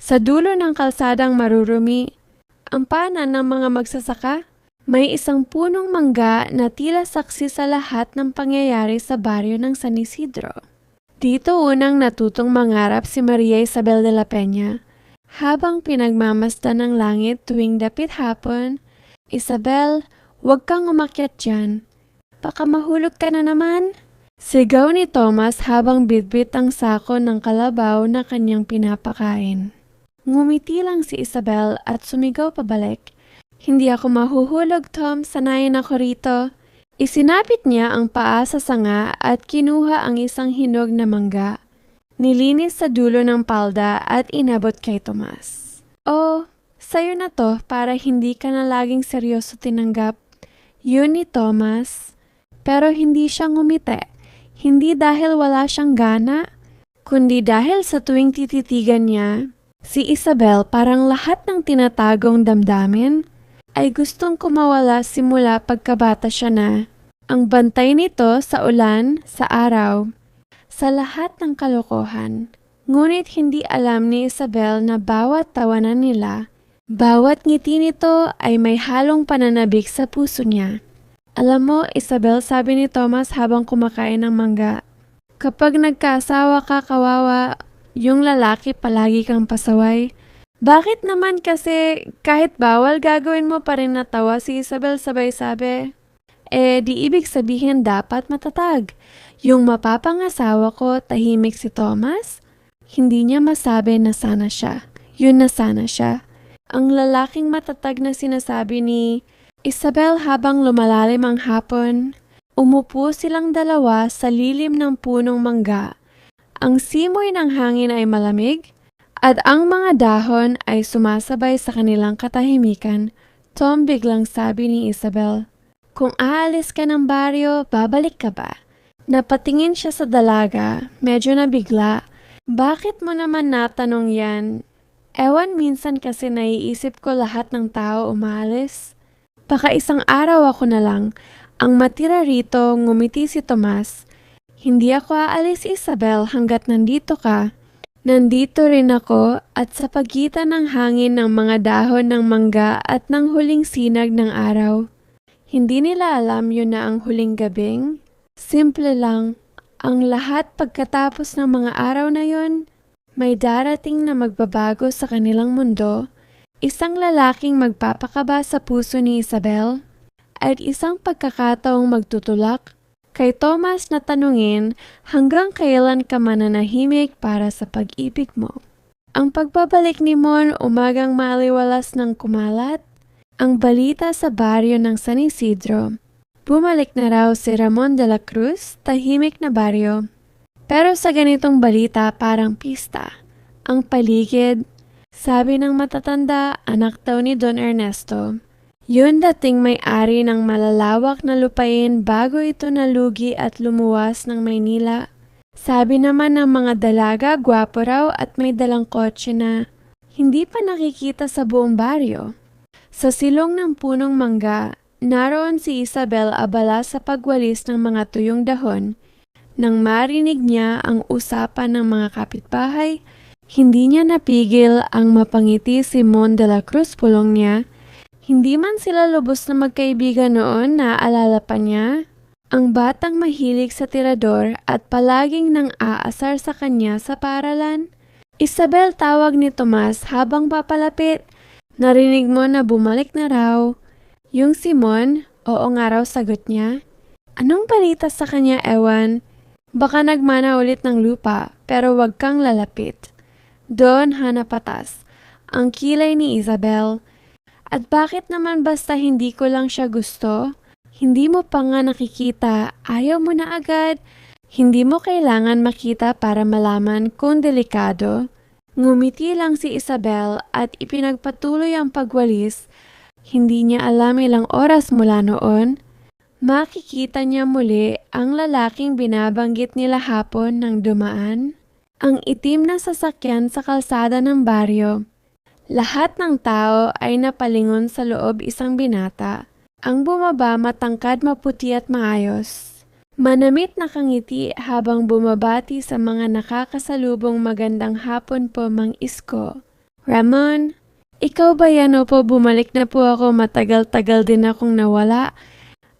Sa dulo ng kalsadang marurumi, ang paanan ng mga magsasaka, may isang punong mangga na tila saksi sa lahat ng pangyayari sa baryo ng San Isidro. Dito unang natutong mangarap si Maria Isabel de la Peña. Habang pinagmamasdan ng langit tuwing dapit hapon, "Isabel, huwag kang umakyat dyan. Baka mahulog ka na naman." Sigaw ni Thomas habang bitbit ang sako ng kalabaw na kanyang pinapakain. Ngumiti lang si Isabel at sumigaw pabalik. "Hindi ako mahuhulog, Tom. Sanayin ako rito." Isinapit niya ang paa sa sanga at kinuha ang isang hinog na mangga. Nilinis sa dulo ng palda at inabot kay Tomas. "Oh, sa'yo na to para hindi ka na laging seryoso tinanggap." Yun ni Thomas. Pero hindi siya ngumiti. Hindi dahil wala siyang gana, kundi dahil sa tuwing tititigan niya, si Isabel parang lahat ng tinatagong damdamin ay gustong kumawala simula pagkabata siya na. Ang bantay nito sa ulan, sa araw, sa lahat ng kalokohan. Ngunit hindi alam ni Isabel na bawat tawanan nila, bawat ngiti nito ay may halong pananabik sa puso niya. "Alam mo, Isabel," sabi ni Thomas habang kumakain ng mangga, "kapag nagkaasawa ka, kawawa, yung lalaki palagi kang pasaway." "Bakit naman kasi kahit bawal gagawin mo pa rin natawa?" Si Isabel sabay sabi. Di ibig sabihin dapat matatag. Yung mapapangasawa ko, tahimik si Thomas? Hindi niya masabi na sana siya. Yun na sana siya. Ang lalaking matatag na sinasabi ni Isabel habang lumalalim ang hapon. Umupo silang dalawa sa lilim ng punong mangga. Ang simoy ng hangin ay malamig at ang mga dahon ay sumasabay sa kanilang katahimikan. "Tom," biglang sabi ni Isabel, "kung aalis ka ng baryo, babalik ka ba?" Napatingin siya sa dalaga, medyo nabigla. "Bakit mo naman natanong yan?" "Ewan, minsan kasi naiisip ko lahat ng tao umaalis. Baka isang araw ako na lang ang matira rito." Ngumiti si Tomas. "Hindi ako aalis, Isabel, hanggat nandito ka. Nandito rin ako at sa pagitan ng hangin ng mga dahon ng mangga at ng huling sinag ng araw." Hindi nila alam yun na ang huling gabing. Simple lang, ang lahat pagkatapos ng mga araw na yun, may darating na magbabago sa kanilang mundo, isang lalaking magpapakaba sa puso ni Isabel, at isang pagkakataong magtutulak kay Thomas na tanungin hanggang kailan ka mananahimik para sa pag-ibig mo. Ang pagbabalik ni Mon umagang maliwalas ng kumalat, ang balita sa baryo ng San Isidro. Bumalik na raw si Ramon de la Cruz, tahimik na baryo. Pero sa ganitong balita parang pista. Ang paligid, sabi ng matatanda, anak daw ni Don Ernesto. Yun dating may-ari ng malalawak na lupain bago ito nalugi at lumuwas ng Maynila. Sabi naman ng mga dalaga, gwapo raw at may dalang kotse na hindi pa nakikita sa buong baryo. Sa silong ng punong mangga, naroon si Isabel abala sa pagwalis ng mga tuyong dahon. Nang marinig niya ang usapan ng mga kapitbahay, hindi niya napigil ang mapangiti si Mon de la Cruz pulong niya. Hindi man sila lubos na magkaibigan noon, naaalala pa niya ang batang mahilig sa tirador at palaging nang aasar sa kanya sa paralan. "Isabel," tawag ni Tomas habang papalapit. "Narinig mo na bumalik na raw yung Simon?" "Oo nga raw," sagot niya. "Anong balita sa kanya, ewan? Baka nagmana ulit ng lupa, pero wag kang lalapit." Doon hanapatas ang kilay ni Isabel. "At bakit naman basta hindi ko lang siya gusto? Hindi mo pa nga nakikita, ayaw mo na agad. Hindi mo kailangan makita para malaman kung delikado." Ngumiti lang si Isabel at ipinagpatuloy ang pagwalis. Hindi niya alam ilang oras mula noon, makikita niya muli ang lalaking binabanggit nila hapon nang dumaan. Ang itim na sasakyan sa kalsada ng baryo. Lahat ng tao ay napalingon sa loob isang binata. Ang bumaba matangkad, maputi at maayos. Manamit na kangiti habang bumabati sa mga nakakasalubong, "Magandang hapon po, Mang Isko." Ramon, ikaw ba yan? Opo, bumalik na po ako. Matagal-tagal din akong nawala.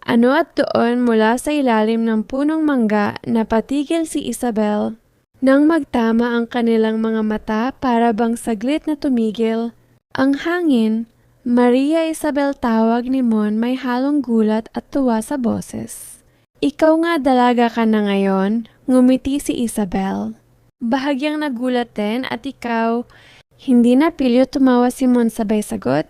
Ano at doon mula sa ilalim ng punong mangga napatigil si Isabel nang magtama ang kanilang mga mata para bang saglit na tumigil. Ang hangin, Maria Isabel tawag ni Mon may halong gulat at tuwa sa boses. Ikaw nga dalaga ka na ngayon, ngumiti si Isabel. Bahagyang nagulat din at ikaw, hindi na pilyo tumawa si Mon sabay sagot.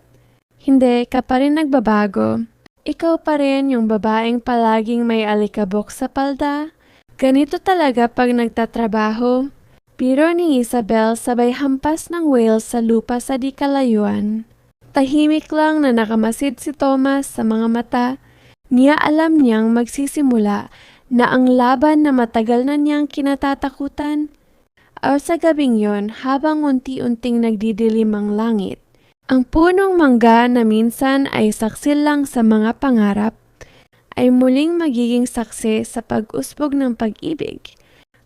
Hindi ka pa rin nagbabago. Ikaw pa rin yung babaeng palaging may alikabok sa palda. Ganito talaga pag nagtatrabaho. Biro ni Isabel sabay hampas ng whale sa lupa sa di kalayuan. Tahimik lang na nakamasid si Thomas sa mga mata. Niya alam niyang magsisimula na ang laban na matagal na niyang kinatatakutan. Or sa gabing yon habang unti-unting nagdidilim ang langit. Ang punong mangga na minsan ay saksi lang sa mga pangarap, ay muling magiging saksi sa pag-usbog ng pag-ibig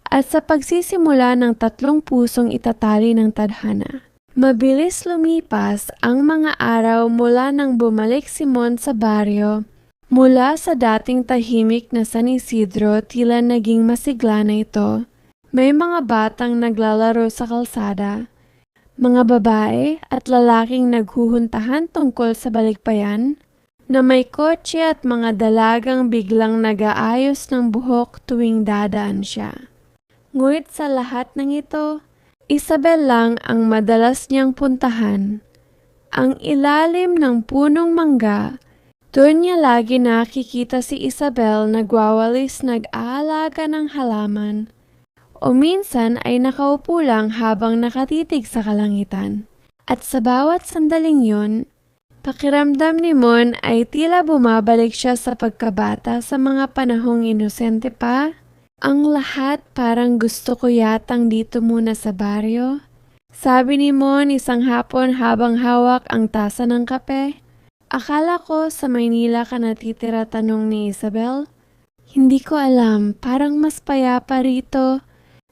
at sa pagsisimula ng tatlong pusong itatali ng tadhana. Mabilis lumipas ang mga araw mula nang bumalik si Mon sa baryo. Mula sa dating tahimik na San Isidro tila naging masigla na ito. May mga batang naglalaro sa kalsada. Mga babae at lalaking naghuhuntahan tungkol sa balikbayan, na may kotse at mga dalagang biglang nag-aayos ng buhok tuwing dadaan siya. Ngunit sa lahat ng ito, Isabel lang ang madalas niyang puntahan. Ang ilalim ng punong mangga, doon niya lagi nakikita si Isabel nagwawalis nag-aalaga ng halaman. O minsan ay nakaupo lang habang nakatitig sa kalangitan. At sa bawat sandaling yun, pakiramdam ni Mon ay tila bumabalik siya sa pagkabata sa mga panahong inosente pa. Ang lahat parang gusto ko yatang dito muna sa baryo. Sabi ni Mon isang hapon habang hawak ang tasa ng kape. Akala ko sa Maynila ka natitira, tanong ni Isabel. Hindi ko alam, parang mas payapa rito.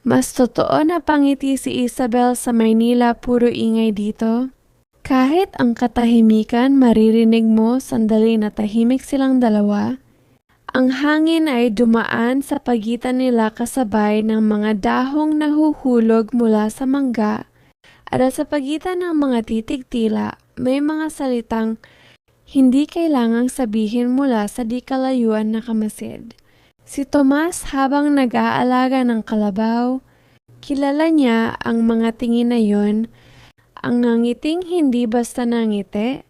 Mas totoo na pangiti si Isabel sa Maynila, puro ingay dito. Kahit ang katahimikan maririnig mo sandali na tahimik silang dalawa, ang hangin ay dumaan sa pagitan nila kasabay ng mga dahong nahuhulog mula sa mangga at sa pagitan ng mga titig tila may mga salitang hindi kailangang sabihin mula sa di kalayuan na kamasid. Si Tomas habang nag-aalaga ng kalabaw, kilala niya ang mga tingin na yon, ang nangiting hindi basta nangiti,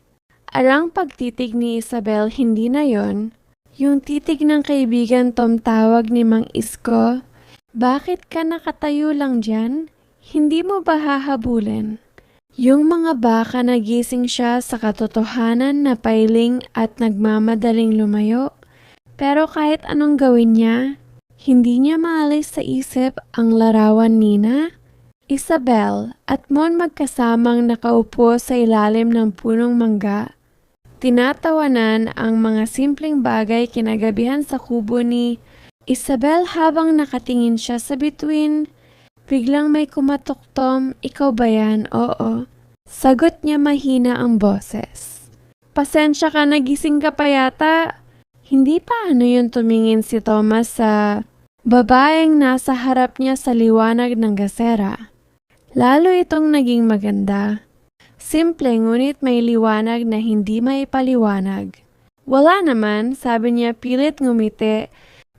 arang pagtitig ni Isabel hindi na yon, yung titig ng kaibigan Tom tawag ni Mang Isko, bakit ka nakatayo lang dyan? Hindi mo ba hahabulin? Yung mga baka nagising siya sa katotohanan na pailing at nagmamadaling lumayo. Pero kahit anong gawin niya, hindi niya maalis sa isip ang larawan nina, Isabel at Mon magkasamang nakaupo sa ilalim ng punong mangga. Tinatawanan ang mga simpleng bagay kinagabihan sa kubo ni Isabel habang nakatingin siya sa bituin. Biglang may kumatuktom, ikaw ba yan? Oo. Sagot niya mahina ang boses. Pasensya ka, nagising ka pa yata. Hindi pa ano yun, tumingin si Thomas sa babaeng nasa harap niya sa liwanag ng gasera. Lalo itong naging maganda. Simple ngunit may liwanag na hindi maipaliwanag. Wala naman, sabi niya pilit ngumiti.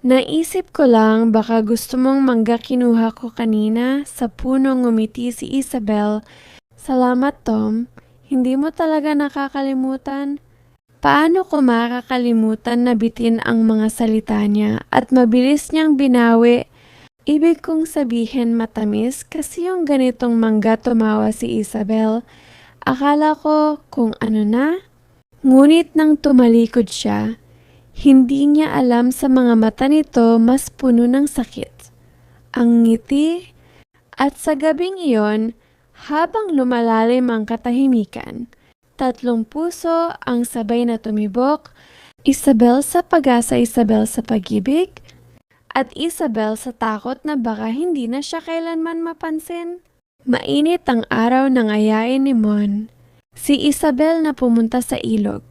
Naisip ko lang baka gusto mong mangga kinuha ko kanina. Sa puno ngumiti si Isabel. Salamat Tom, hindi mo talaga nakakalimutan. Paano ko makakalimutan na bitin ang mga salita niya at mabilis niyang binawi? Ibig kong sabihin matamis kasi yung ganitong mangga, tumawa si Isabel. Akala ko kung ano na. Ngunit nang tumalikod siya, hindi niya alam sa mga mata nito mas puno ng sakit. Ang ngiti at sa gabing iyon, habang lumalalim ang katahimikan, tatlong puso ang sabay na tumibok, Isabel sa pag-asa, Isabel sa pag-ibig, at Isabel sa takot na baka hindi na siya kailanman mapansin. Mainit ang araw ng ayain ni Mon. Si Isabel na pumunta sa ilog.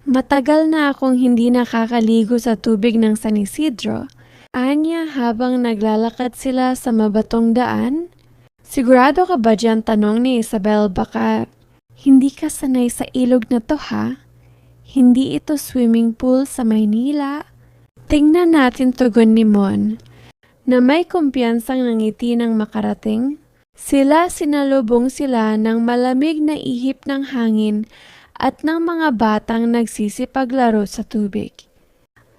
Matagal na akong hindi nakakaligo sa tubig ng San Isidro. Anya habang naglalakad sila sa mabatong daan. Sigurado ka ba dyan, tanong ni Isabel, baka hindi ka sanay sa ilog na to ha? Hindi ito swimming pool sa Maynila. Tingnan natin, tugon ni Mon, na may kumpiyansang nangiti ng makarating. Sinalubong sila ng malamig na ihip ng hangin at ng mga batang nagsisipaglaro sa tubig.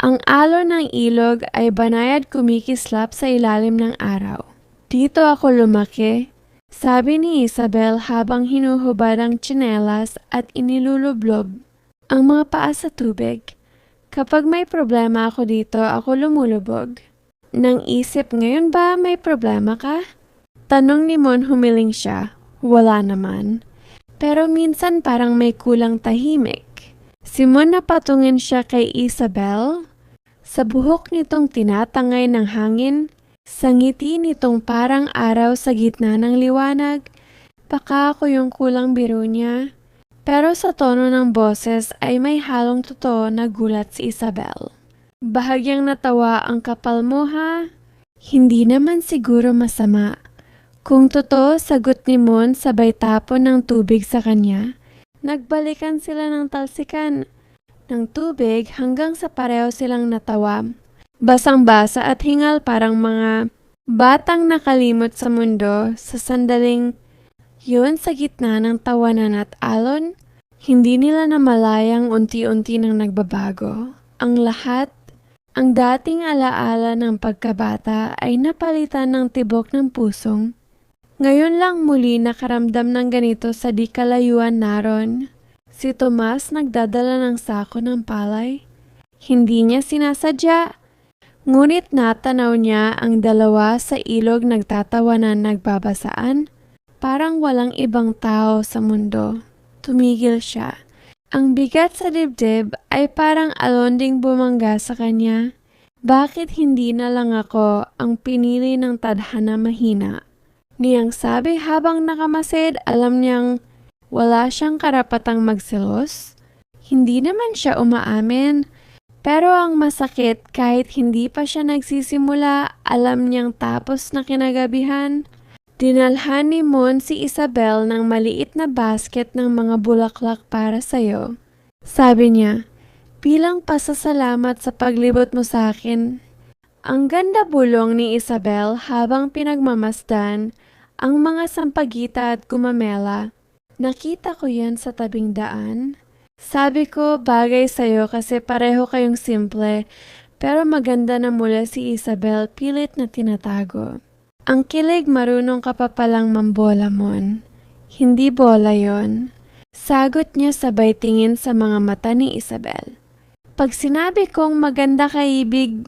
Ang alon ng ilog ay banayad kumikislap sa ilalim ng araw. Dito ako lumaki, sabi ni Isabel habang hinuhubad ang tsinelas at inilulublob ang mga paa sa tubig. Kapag may problema ako dito, ako lumulubog. Nang isip, ngayon ba may problema ka? Tanong ni Mon, humiling siya. Wala naman. Pero minsan parang may kulang tahimik. Si Mon napatungin siya kay Isabel. Sa buhok nitong tinatangay ng hangin, sa ngiti nitong parang araw sa gitna ng liwanag, baka ako yung kulang biro niya. Pero sa tono ng boses ay may halong totoo na gulat si Isabel. Bahagyang natawa, ang kapal mo ha? Hindi naman siguro masama. Kung totoo, sagot ni Mon sabay tapon ng tubig sa kanya. Nagbalikan sila ng talsikan ng tubig hanggang sa pareho silang natawa. Basang-basa at hingal parang mga batang nakalimot sa mundo sa sandaling yun sa gitna ng tawanan at alon. Hindi nila namalayang unti-unti nang nagbabago. Ang lahat, ang dating alaala ng pagkabata ay napalitan ng tibok ng pusong. Ngayon lang muli nakaramdam ng ganito sa di kalayuan naron. Si Tomas nagdadala ng sako ng palay. Hindi niya sinasadya. Ngunit natanaw niya ang dalawa sa ilog nagtatawanan nagbabasaan. Parang walang ibang tao sa mundo. Tumigil siya. Ang bigat sa dibdib ay parang alonding bumangga sa kanya. Bakit hindi na lang ako ang pinili ng tadhana mahina? Niyang sabi habang nakamasid, alam niyang wala siyang karapatang magselos. Hindi naman siya umaamin. Pero ang masakit, kahit hindi pa siya nagsisimula, alam niyang tapos na kinagabihan. Dinalhan ni Mon si Isabel ng maliit na basket ng mga bulaklak para sa'yo. Sabi niya, bilang pasasalamat sa paglibot mo sa akin. Ang ganda bulong ni Isabel habang pinagmamasdan ang mga sampagita at gumamela. Nakita ko yan sa tabing daan. Sabi ko, bagay sa'yo kasi pareho kayong simple, pero maganda na mula si Isabel, pilit na tinatago. Ang kilig, marunong ka pa palang mambola, Mon. Hindi bola yon. Sagot niya sabay tingin sa mga mata ni Isabel. Pag sinabi kong maganda ka, ibig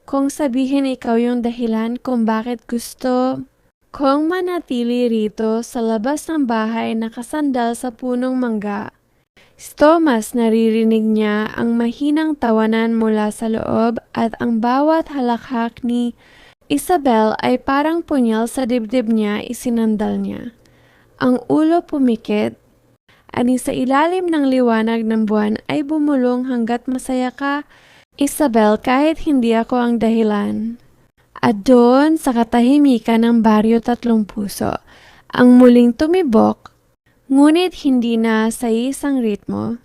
kong sabihin ikaw yung dahilan kung bakit gusto kong manatili rito sa labas ng bahay nakasandal sa punong mangga. Si Tomas, naririnig niya ang mahinang tawanan mula sa loob at ang bawat halakhak ni Isabel ay parang punyal sa dibdib niya, isinandal niya. Ang ulo pumikit, ani sa ilalim ng liwanag ng buwan ay bumulong hanggat masaya ka, Isabel, kahit hindi ako ang dahilan. At doon sa katahimikan ng Baryo Tatlong Puso, ang muling tumibok, ngunit hindi na sa isang ritmo.